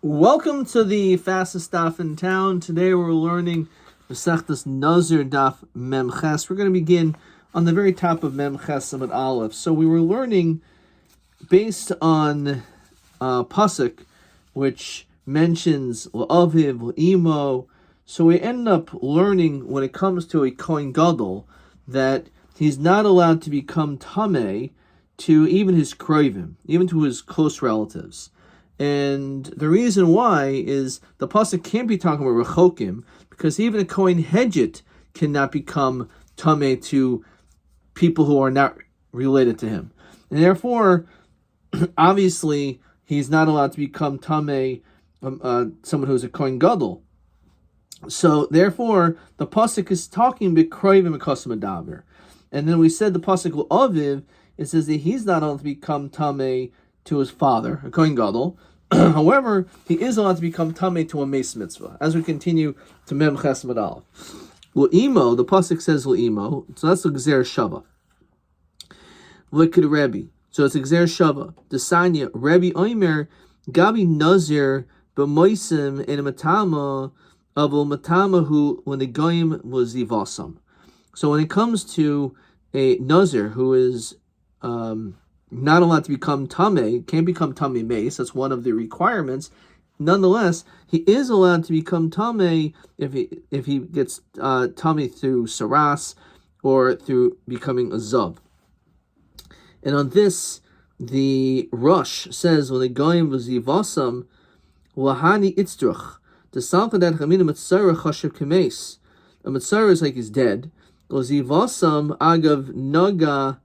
Welcome to the fastest daf in town. Today we're learning Masechtas Nazir daf Memches. We're going to begin on the very top of Memches Amud Aleph. So we were learning based on pasuk, which mentions L'Aviv, L'Imo. So we end up learning when it comes to a Kohen Gadol that he's not allowed to become Tameh to even his Kroivim, even to his close relatives. And the reason why is the pasuk can't be talking about rechokim, because even a kohen hedjit cannot become tameh to people who are not related to him, and therefore, obviously, he's not allowed to become tameh someone who's a kohen gadol. So therefore, the pasuk is talking b'kroivim v'kosem adaver, and then we said the pasuk l'Aviv, it says that he's not allowed to become tameh to his father, a kohen gadol. However, he is allowed to become tameh to a meis mitzvah. As we continue to Mem Ches Amud Aleph, L'Imo, the pasuk says L'Imo, so that's the Gzer Shava. Look at Rabbi, so it's Gzer Shava. Desanya Rabbi Omer Gabi Nazir b'moisim in a matama avol matama who when the goyim was zivasam. So when it comes to a Nazir who is not allowed to become tameh, can't become tameh meis. That's one of the requirements. Nonetheless, he is allowed to become tameh if he gets tameh through saras or through becoming a zav. And on this, the Rush says when the goyim was yivasam lahani itzruch the salkadat chamina mitzara chashav kemes. A mitzara is like he's dead. Was yivasam agav naga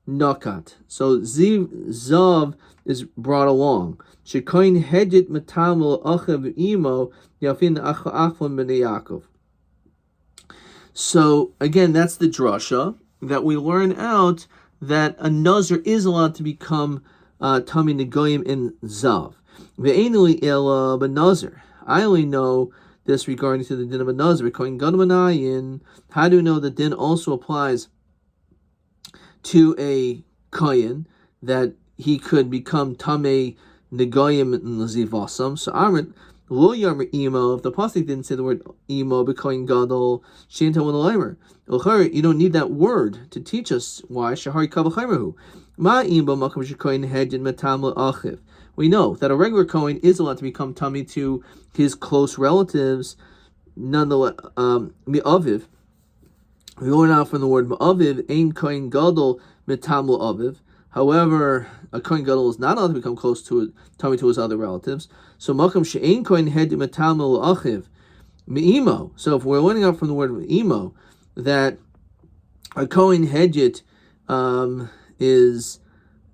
nakat. So zav is brought along. Shekoin hedjit matamul achav imo yafin achon b'nei Yaakov. So again, that's the drasha that we learn out that a nazir is allowed to become tami negoyim in zav. Ve'enuli ela b'nazir. I only know this regarding to the din of a nazir. Koin gadol. How do we know the din also applies to a kohen, that he could become tameh negoyim in lazivasam? So Amrit lo yamer imo. If the pasuk didn't say the word imo b'kohen gadol, shein tawon leimer. You don't need that word to teach us why shahari kavachaymerhu. Ma imo makom shekohen hedin matam achiv. We know that a regular kohen is allowed to become tameh to his close relatives. Nonetheless, mi'aviv. We learn out from the word ma'aviv, ein kohen gadol mitam aviv. However, a kohen gadol is not allowed to become close to tameh to his other relatives. So makam she'ein kohen hed mitam achiv mi'imo. So if we're learning out from the word mi'imo that a kohen hedjit is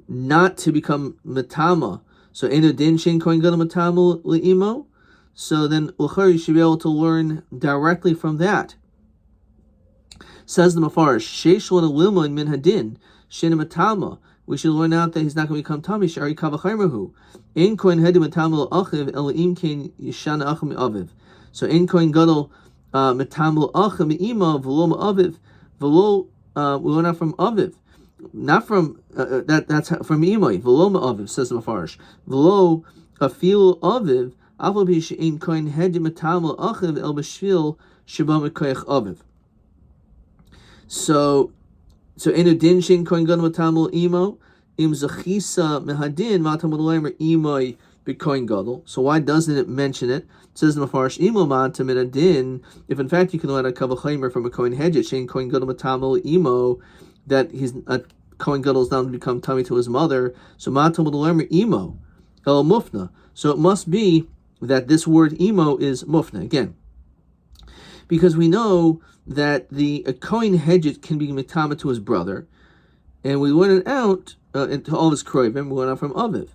not to become matama. So eno din she'ein kohen gadol mitam li'imo. So then you should be able to learn directly from that. Says the Mafarish, Sheish Lona Lilmo in Min Hadin, Shena Matama. We should learn out that he's not going to become Tami, Shari Kavachaymerhu. Ein Kohen Hedim Matama Achiv, Elohim Kain Yishana Achim Aviv. So Ein Kohen Gadol Matama Achim Ima, Velo Aviv, Velo, we learn out from Aviv. Not from, that's from Imoi, Velo Aviv, says the Mafarish. Velo Afil Aviv, Avabish Ein Kohen Hedim Matama Achiv, El Bashvil, Shabam Koyach Aviv. So enu din shein kohen gadol matamul imo im zachisa mehadin matamul leimer imoi b'kohen gadol. So why doesn't it mention it? It says in the Mafarish imo matam in a din. If in fact you can learn a kavachaymer from a kohen hedjit shein kohen gadol matamul imo, that he's a kohen gadol is now to become tummy to his mother. So matamul leimer imo el mufna. So it must be that this word imo is mufna again, because we know that the kohen hedjit can be mitama to his brother, and we learn it out into all his kroivim. We learn out from Aviv,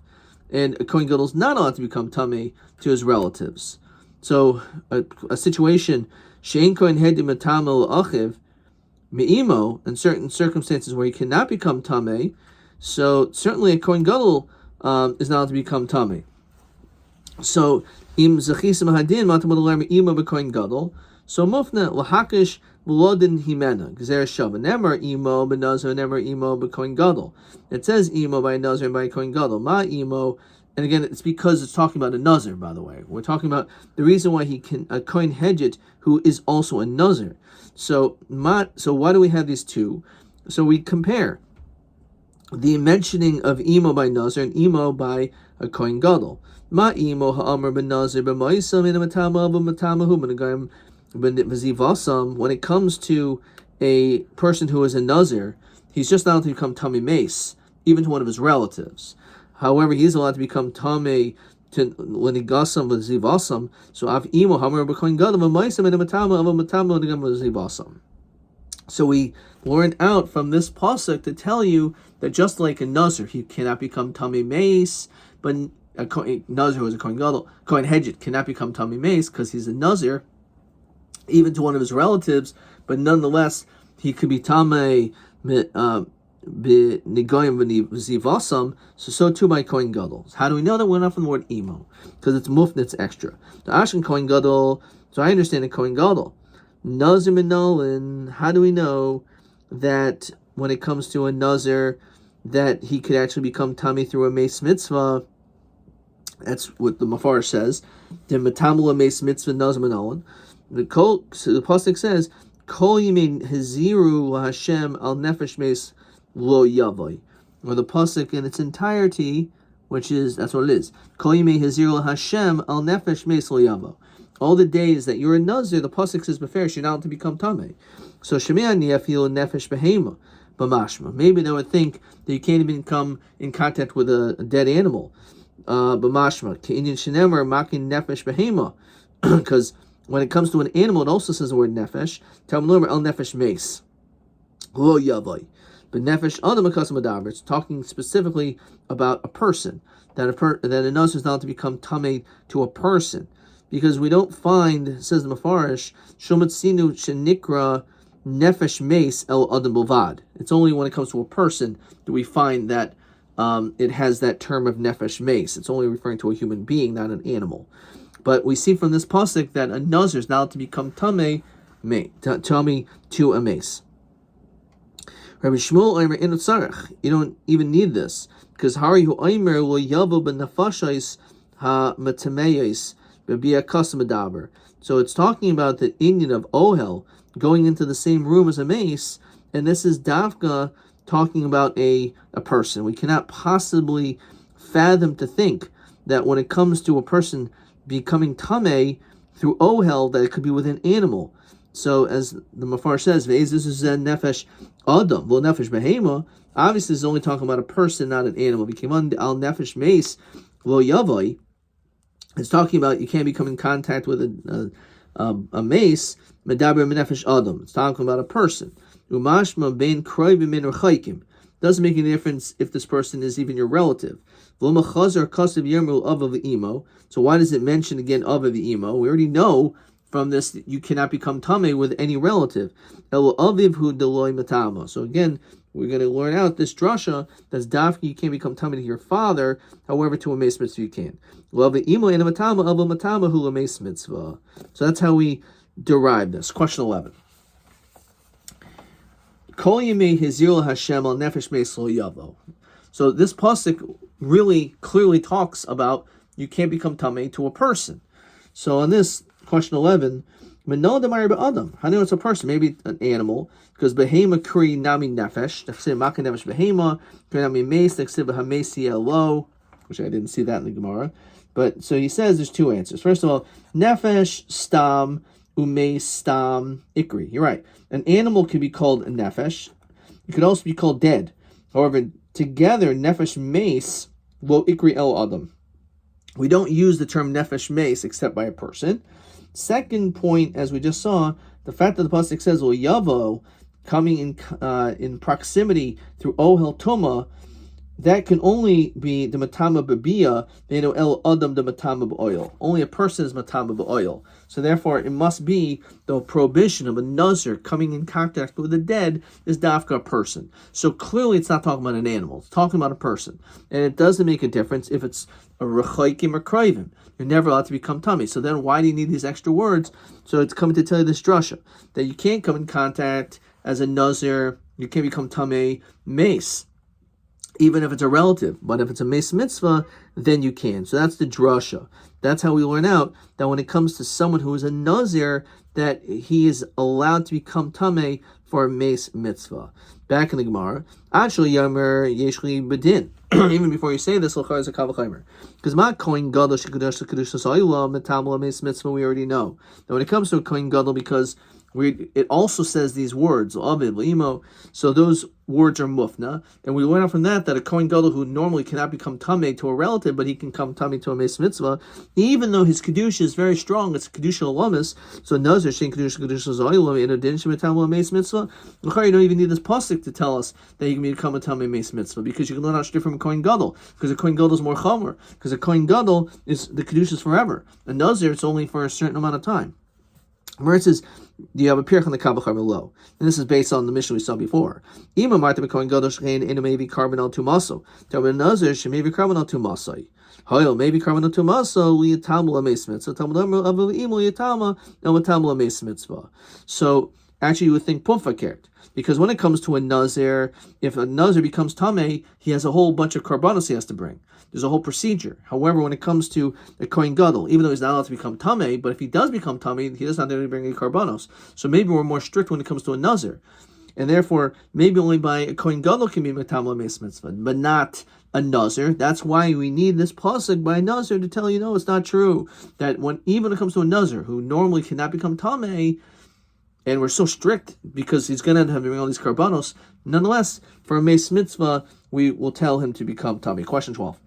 and a kohen gadol is not allowed to become tameh to his relatives. So a situation shein kohen hedjit mitama l'achiv me'imo, in certain circumstances where he cannot become tameh. So certainly a kohen gadol is not allowed to become tameh. So im zachis mahadin matam l'lemer imo b'kohen gadol. So mufna lahakish v'lodin himena gzer shava nemer imo b'nazir nemer imo b'kohen gadol. It says imo by nazir and by kohen gadol. Ma imo And again, it's because it's talking about a Nazir, by the way. We're talking about the reason why he can, a Kohen Hedget, who is also a Nazir. So why do we have these two? So we compare the mentioning of Imo by Nazir and Imo by a Kohen Gadol. Ma Imo ha'amar ben Nazir b'ma'isam in a matama b'matamahu b'nagayim b'zivasam. When it comes to a person who is a Nazir, he's just allowed to become Tami Mace, even to one of his relatives. However, he is allowed to become Tame to Lenigasam with Zivasam. So Av Imo Hamar B'Koin Gadam Maisam and Matama of a Matama with Zivasam. So we learned out from this pasuk to tell you that just like a Nazir, he cannot become Tame Mace, but a Nazir who is a Kohen Gadol, Kohen Hedget cannot become Tame Mace because he's a Nazir, even to one of his relatives, but nonetheless he could be Tame so too by Kohen Gadol. How do we know that? We're not from the word emo, because it's mufnitz extra. The Ashen Kohen Gadol. So I understand the Kohen Gadol. Nazir Minolin. How do we know that when it comes to a Nazir, that he could actually become Tami through a Mace Mitzvah? That's what the Mafarish says. The Matamula Mace Mitzvah Nazir Minolin. The pasuk says, Kol Yimin Haziru Hashem Al Nefesh Mace Lo Yavoy, or the pasuk in its entirety, which is, that's what it is. Kol Yimei Hazir Hashem Al Nefesh Meis Lo Yavo. All the days that you're a Nazir, the pasuk says beferish, you're not allowed to become Tameh. So Shemei Nefil Nefesh Behema B'mashma. Maybe they would think that you can't even come in contact with a dead animal. B'mashma Ke'inyan Shenemer Makin Nefesh Behema, because when it comes to an animal, it also says the word Nefesh. Talmud Lomer El Nefesh Meis Lo Yavoy. But Nefesh Adam Akasam Adaber, it's talking specifically about a person, that a Nazir is not to become Tameh to a person, because we don't find, says the Mafarish, Shomat Sinu Shenikra Nefesh Mace El Adam Bovad. It's only when it comes to a person do we find that it has that term of Nefesh Mace. It's only referring to a human being, not an animal. But we see from this pasuk that a Nazir is not to become Tameh to a mace. Rabbi Shmuel Omer in Tzarech. You don't even need this, because Hari Hu Omer lo Yavo ben Nafashais ha Matameyis beBia Kasam Adaber. So it's talking about the Indian of Ohel going into the same room as a mace, and this is Davka talking about a person. We cannot possibly fathom to think that when it comes to a person becoming Tameh through Ohel, that it could be with an animal. So as the Mafar says, this is a Nefesh Adam, well Nefesh Behema. Obviously, it's only talking about a person, not an animal. Became al Nefesh Mace Lo Yavoy. It's talking about you can't become in contact with a mace. Medaber Nefesh Adam. It's talking about a person. Umashma bein kroivim min rechaykim. Doesn't make any difference if this person is even your relative. So why does it mention again of the imo? We already know from this that you cannot become Tameh with any relative. So again, we're going to learn out this drasha that's dafki you can't become Tameh to your father, however to a mace mitzvah you can. So that's how we derive this. Question 11. So this pasuk really clearly talks about you can't become Tameh to a person. So on this, question 11, how do you know it's a person? Maybe an animal, because behema kri nami nefesh, maka nefesh behema, kri nami mace, which I didn't see that in the Gemara. But so he says there's two answers. First of all, nefesh stam ume stam ikri. You're right. An animal can be called a nefesh. It could also be called dead. However, together nefesh mace lo ikri el adam. We don't use the term nefesh mace except by a person. Second point, as we just saw, the fact that the pasuk says "Lo yavo," coming in proximity through ohel tuma, that can only be the matama b'bia, el adam the matama b'oil. Only a person is matama b'oil. So therefore, it must be the prohibition of a nazir coming in contact with the dead is dafka a person. So clearly, it's not talking about an animal; it's talking about a person, and it doesn't make a difference if it's a rechaykim or krayvim. You're never allowed to become tummy. So then, why do you need these extra words? So it's coming to tell you this drasha that you can't come in contact as a nazir. You can't become tummy mace. even if it's a relative. But if it's a meis mitzvah, then you can. So that's the drasha. That's how we learn out that when it comes to someone who is a Nazir, that he is allowed to become tamei for a meis mitzvah. Back in the Gemara, actually Yomer Yeshli Bedin. Even before you say this, L'char is a Kavachaimer. Because ma Kohen Gadol Shekadosh Kedusha Sa'ila Metamla Meis Mitzvah, we already know. Now when it comes to a Kohen Gadol, because it also says these words, Aviv, L'imo, so those words are mufna, and we learn out from that a Kohen Gadol who normally cannot become tamei to a relative, but he can come tamei to a meis mitzvah, even though his kedusha is very strong, it's kedusha alamis, so Nazir, Shein kedusha zaylam, in addition to a meis mitzvah, you don't even need this pasuk to tell us that you can become a tamei meis mitzvah, because you can learn how to different from a Kohen Gadol, because a Kohen Gadol is more chomer, because a Kohen Gadol is, the kedusha is forever, a Nazir, it's only for a certain amount of time. Where it says, do you have a pirch on the Kavachar below? And this is based on the mission we saw before. Ima Marta Kohen Gadol Shein in maybe carbon al tumaso. Tell Nazir she maybe carbon al tumasai. Hoyle maybe carbon al tumaso liyatamla meis mitzvah. Tamla of imul yatama and watamla meis mitzvah. So actually, you would think pumfakert. Because when it comes to a Nazir, if a Nazir becomes tamei, he has a whole bunch of karbanos he has to bring. There's a whole procedure. However, when it comes to a Kohen Gadol, even though he's not allowed to become tamei, but if he does become tamei, he does not have to bring any karbanos. So maybe we're more strict when it comes to a Nazir. And therefore, maybe only by a Kohen Gadol can be metamla meis mitzvah, but not a Nazir. That's why we need this pasuk by Nazir to tell you, no, it's not true. That even when it comes to a Nazir, who normally cannot become tamei, and we're so strict because he's going to have to bring all these karbanos, nonetheless, for a meis mitzvah, we will tell him to become tamei. Question 12.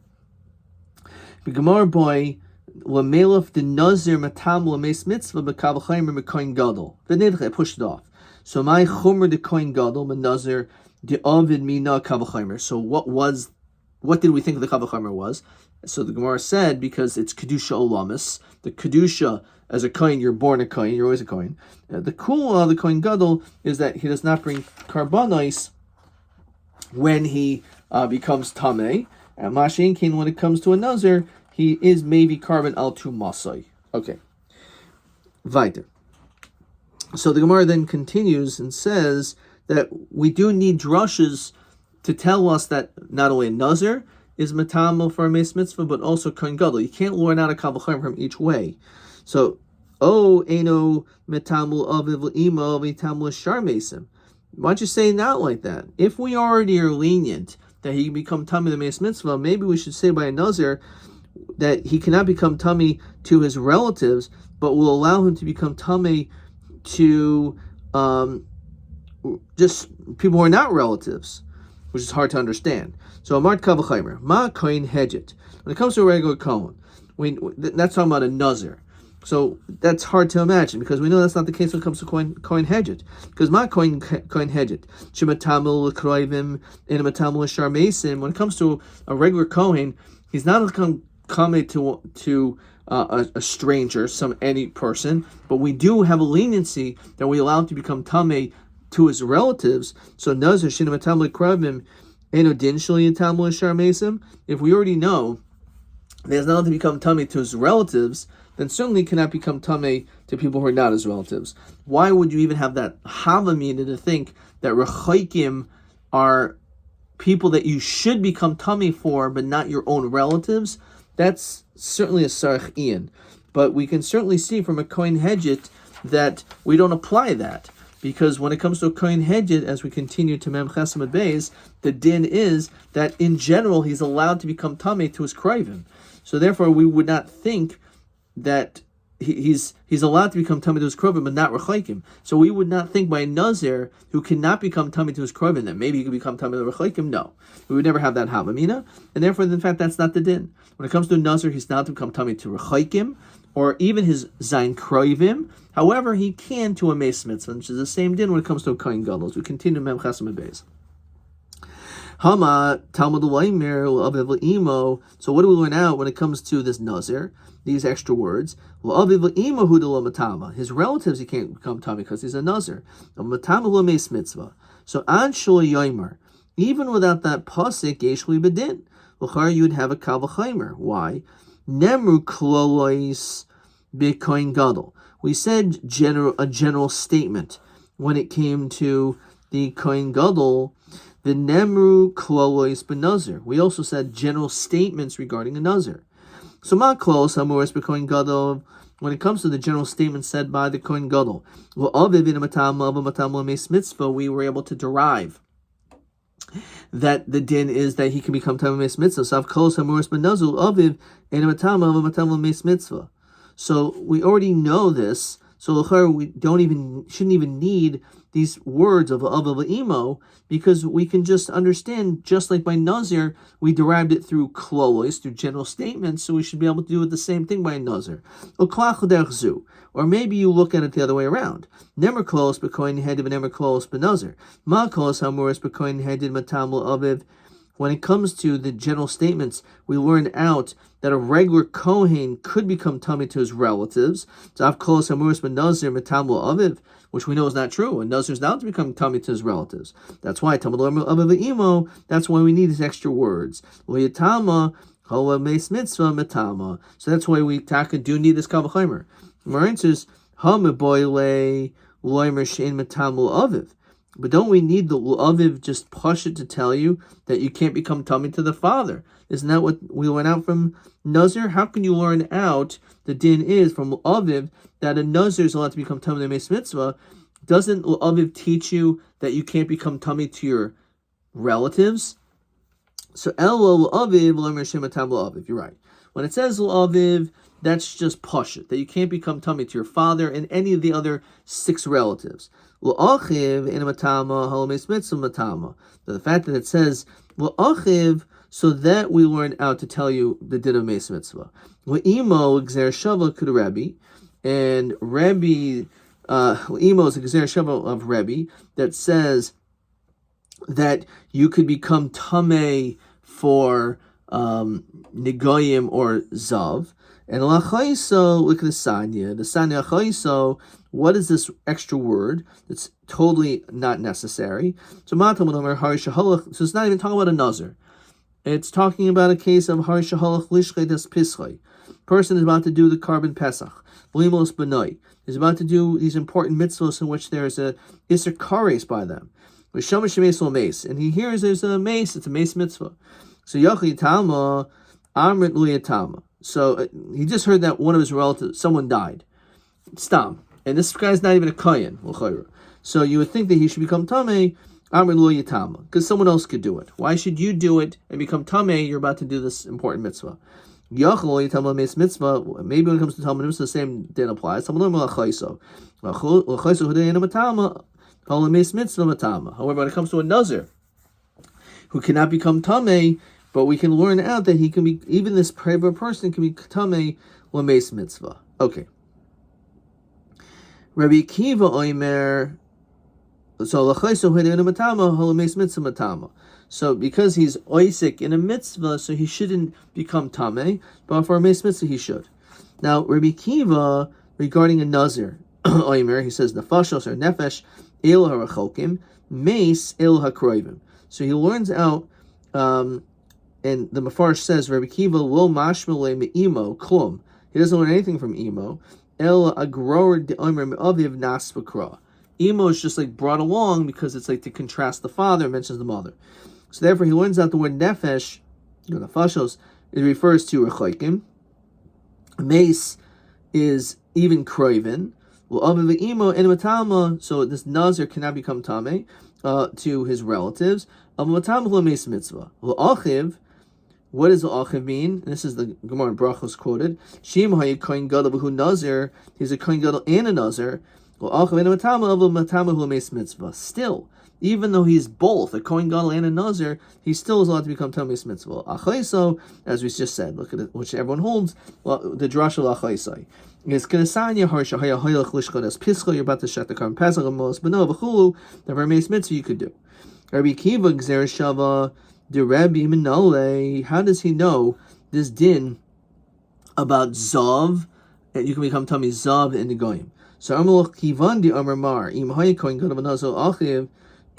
Gemara boy lamelef the Nazir matam lameis mitzvah bekavachaymer mekoin gadol. V'nedche pushed it off. So my chomer the koin gadol the Nazir the avid mina kavachaymer. So what did we think the kavachaymer was? So the Gemara said because it's kedusha olamis, the kedusha as a kohen, you're born a kohen, you're always a kohen. The cool of the kohen gadol is that he does not bring karbanos when he becomes tamei. And Mashin King, when it comes to a Nazir, he is maybe carbon al tu masai. Okay. Weiter. So the Gemara then continues and says that we do need drushes to tell us that not only a Nazir is matamel for a meis mitzvah, but also kohen gadol. You can't learn out a kavachayim from each way. So, eno metamel aviv imo metamel shar meisim. Why don't you say not like that? If we already are lenient that he can become tamei the meis mitzvah, maybe we should say by a Nazir that he cannot become tamei to his relatives, but will allow him to become tamei to just people who are not relatives, which is hard to understand. So Amart Kavachaymer, Ma Kohen Hedget. When it comes to a regular Kohen, that's talking about a Nazir. So that's hard to imagine because we know that's not the case when it comes to Kohen Hedget. Because Ma Kohen Hedget, Shematamil L'Kroivim, and Matamil L'Shar Mesim. When it comes to a regular Kohen, he's not coming to a stranger, any person, but we do have a leniency that we allow him to become tamei to his relatives. So Nazir Shina Matamil L'Kroivim, Eno Din Shali Matamil L'Shar Mesim. If we already know that he's not allowed to become tamei to his relatives, then certainly cannot become tamei to people who are not his relatives. Why would you even have that havamina to think that rechaikim are people that you should become tamei for, but not your own relatives? That's certainly a sarach ian. But we can certainly see from a kohen hedget that we don't apply that. Because when it comes to a kohen hedget, as we continue to Mem Chesed Beis, the din is that in general he's allowed to become tamei to his krivim. So therefore we would not think that he's allowed to become tamei to his krovim, but not rechaikim. So we would not think by a Nazir who cannot become tamei to his krovim that maybe he could become tamei to rechaikim. No, we would never have that havamina, and therefore, in fact, that's not the din. When it comes to a Nazir, he's not to become tamei to rechaikim or even his zayin krovim. However, he can to a meis mitzvah, which is the same din when it comes to a kohen gadol. We continue Mem Chesed Beis. Hama Talmud Leimer Aviv Imo. So what do we learn out when it comes to this Nazir? These extra words. His relatives he can't become tamei because he's a Nazir. So Anshul Yomer, even without that pasuk Yeshli Bedin, you'd have a Kavachaymer. Why? Nemru Klolois B'Kohen Gadol. We said a general statement when it came to the Kohen Gadol V'nemru klolos b'nazir. We also said general statements regarding a nazir. So ma klos hamuris b'kohen gadol. When it comes to the general statement said by the kohen gadol, we were able to derive that the din is that he can become tamei mes mitzvah. So we already know this. So we shouldn't even need these words of imo, because we can just understand, just like by Nazir, we derived it through klolos, through general statements, so we should be able to do the same thing by Nazir. Or maybe you look at it the other way around. Nemer klolos b'kohen hedid v'nemer klolos b'Nazir. Ma klolos hamuris b'kohen hedid matamul aviv. When it comes to the general statements, we learned out that a regular Kohen could become tummy to his relatives. Which we know is not true. A Nazir is not to become tummy to his relatives. That's why that's why we need these extra words. So that's why we do need this Kal V'chomer. Marin says, but don't we need the Aviv just push it to tell you that you can't become tummy to the father? Isn't that what we went out from Nazir? How can you learn out the din is from Aviv that a Nazir is allowed to become tummy to Meis Mitzvah? Doesn't Aviv teach you that you can't become tummy to your relatives? So El Aviv Aviv. You're right. When it says Aviv, that's just pashut, that you can't become tummy to your father and any of the other 6 relatives. The fact that it says L'achiv, so that we learn out to tell you the din of Meis Mitzvah. L'imo gzer shava could Rabbi, and Rabbi L'imo is a gzer shava of Rabbi that says that you could become tamei for Nigoyim or Zav. And lachaiso, look at the sanya. The sanya lachaiso, what is this extra word? It's totally not necessary. So it's not even talking about a nazir. It's talking about a case of har shahalach lishchei des pischei. Person is about to do the carbon pesach. Blimos benoi is about to do these important mitzvahs in which there is a iser kares by them. And he hears there's a mace. It's a mace mitzvah. So yachi tama amrit luyatama. So he just heard that one of his relatives, someone died. Stam. And this guy's not even a kohen. So you would think that he should become tamei, amr lo yitama, because someone else could do it. Why should you do it and become tamei? You're about to do this important mitzvah. Yachal lo yitama meis mitzvah. Maybe when it comes to Talmud mitzvah, the same din applies. However, when it comes to a nazir who cannot become tamei, but we can learn out that he can be, even this private person can be tamei l'meis mitzvah. Okay. Rabbi Kiva Oimer, so because he's oisik in a mitzvah, so he shouldn't become tamei, but for a meis mitzvah he should. Now Rabbi Kiva, regarding a nazir, Oimer, he says nefashos or nefesh el harachokim, meis el hakroivim. So he learns out. And the Mefarsh says, Rabbi Kiva lo mashmele me'imo klum. He doesn't learn anything from imo. El agror de'omer me'aviv nas v'kra. Imo is just like brought along because it's like to contrast the father, mentions the mother. So therefore he learns out the word nefesh, the fashos, it refers to rechoikim. Mace is even kroivin. Well, imo and matalma, so this nazir cannot become tamei to his relatives. Matalma lo meis mitzvah. Well, achiv. What does achiv mean? And this is the Gemara in Brachos quoted. Shim hayi kohen gadol b'hu nazir. He's a kohen gadol and a nazir. Well, achiv and a matama hu meis mitzvah. Still, even though he's both a kohen gadol and a nazir, he still is allowed to become tamei mitzvah. Achaiso, as we just said, look at it, which everyone holds. Well, the drasha l'achaisai is kedasanya harsha haya hayach lishchodas pischa. You're about to shut the carbon pesach amos b'no v'chulu. The meis mitzvah you could do. Rabbi Kiva gzer shava. The Rabbi Minole, how does he know this din about Zav, and you can become tummy Zav in the Goyim? So Amalach Kivan di Amar Mar, Im Hayakoin Gadol Banazo Achiv,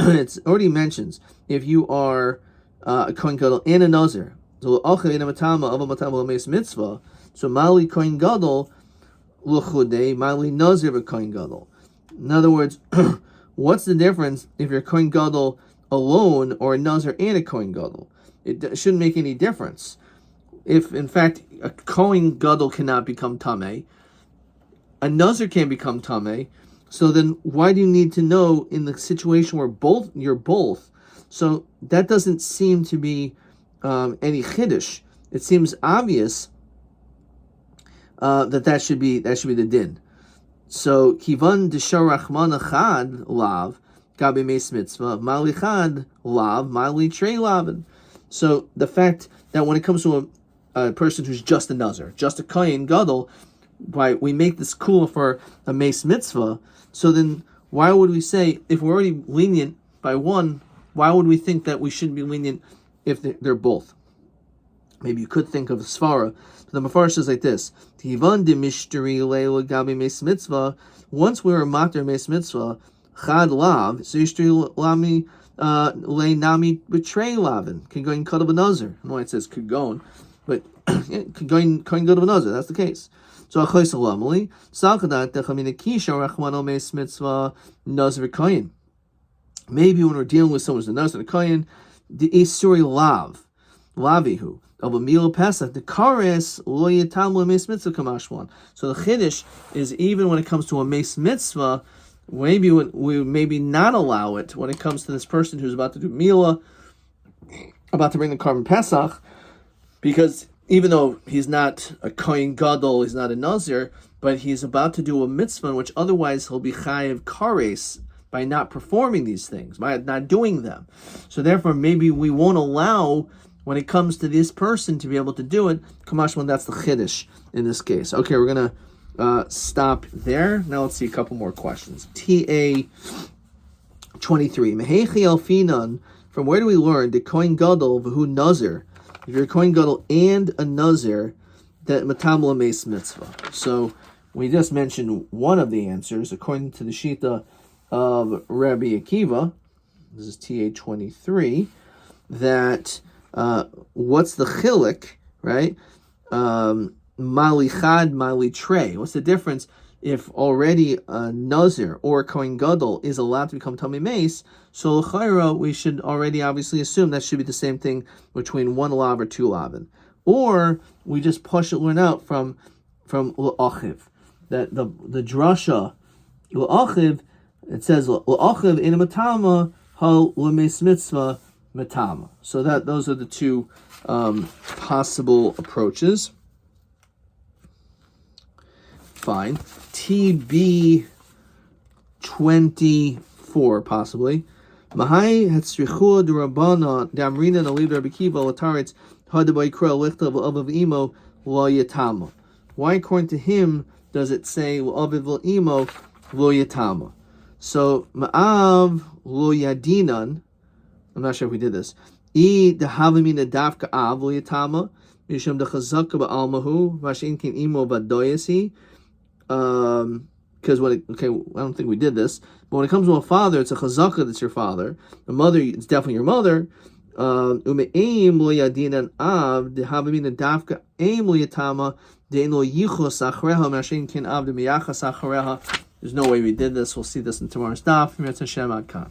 it already mentions if you are a Kohen Gadol and a Nazir, so Achiv in a Matama of a Matama Meis Mitzvah, so Mali Kohen Gadol Luchude, Mali Nazir of Kohen Gadol. In other words, what's the difference if you're Kohen Gadol alone or a Nazir and a Kohen Gadol. It shouldn't make any difference. If, in fact, a Kohen Gadol cannot become Tameh, a Nazir can become Tameh, so then why do you need to know in the situation where you're both? So that doesn't seem to be any Chiddush. It seems obvious that should be the din. So kivan desharachman achad lav gabi meis mitzvah malichad lav mali trei lavin. So the fact that when it comes to a person who's just a nazir, just a kohen gadol, why we make this cool for a meis mitzvah? So then why would we say, if we're already lenient by one, why would we think that we shouldn't be lenient if they're both? Maybe you could think of a svara. The Mepharsh says like this: Tivan de mishteri leila gabi meis mitzvah. Once we were mater meis mitzvah, chad lav, so yishteri lami le nami betray lavin. Kagoin cut of a nazir. I don't know why it says kagon, but kagoin cut of a nazir. That's the case. So achoy salamali salkadat dechamina kisha rachmano meis mitzvah nazir koyin. Maybe when we're dealing with someone who's a nazir and a koyin, the isuri lavihu. Of a meal of Pesach, the kares lo yitam meis mitzvah kamashwan. So the chiddush is even when it comes to a meis mitzvah, maybe we maybe not allow it when it comes to this person who's about to do milah, about to bring the carbon Pesach, because even though he's not a kohen gadol, he's not a nazir, but he's about to do a mitzvah in which otherwise he'll be chayiv kares by not performing these things, by not doing them. So therefore, maybe we won't allow, when it comes to this person, to be able to do it. Kamashman, that's the chiddush in this case. Okay, we're going to stop there. Now let's see a couple more questions. TA 23. Mehechi alfinan. From where do we learn the kohen gadol v'hu nazir? If you're a kohen gadol and a nazir, that matam meis mitzvah. So we just mentioned one of the answers according to the shita of Rabbi Akiva. This is TA 23. That what's the chilik, right? Mali chad, mali trey. What's the difference if already a nazir or a kohen gadol is allowed to become tamei meis? So l'chayra, we should already obviously assume that should be the same thing between one lav or two lavin, or we just push it learn out from l'achiv. That the drasha l'achiv, it says l'achiv in a matama hal l'meis mitzvah matama. So those are the two possible approaches. Fine. TB 24 possibly. Mahai hatzrichua d'Rabbana d'Amrina n'alid Rabbi Kiva l'taretz hadabai krel lichtav l'avav imo lo yatama. Why, according to him, does it say l'avav l'imo lo yatama? So ma'av lo yadinan. I'm not sure if we did this. I dehavimina davka av lo yatama mishum dechazaka ba'almahu vashin kin imo vadoyasi. Because I don't think we did this, but when it comes to a father, it's a chazaka that's your father. The mother, it's definitely your mother. Ume'eim lo yadinan av dehavimina davka eim lo yatama de'en lo yichos achreha mashin kin av de miyachas achreha. There's no way we did this. We'll see this in tomorrow's daf. Hashem Ad Kan.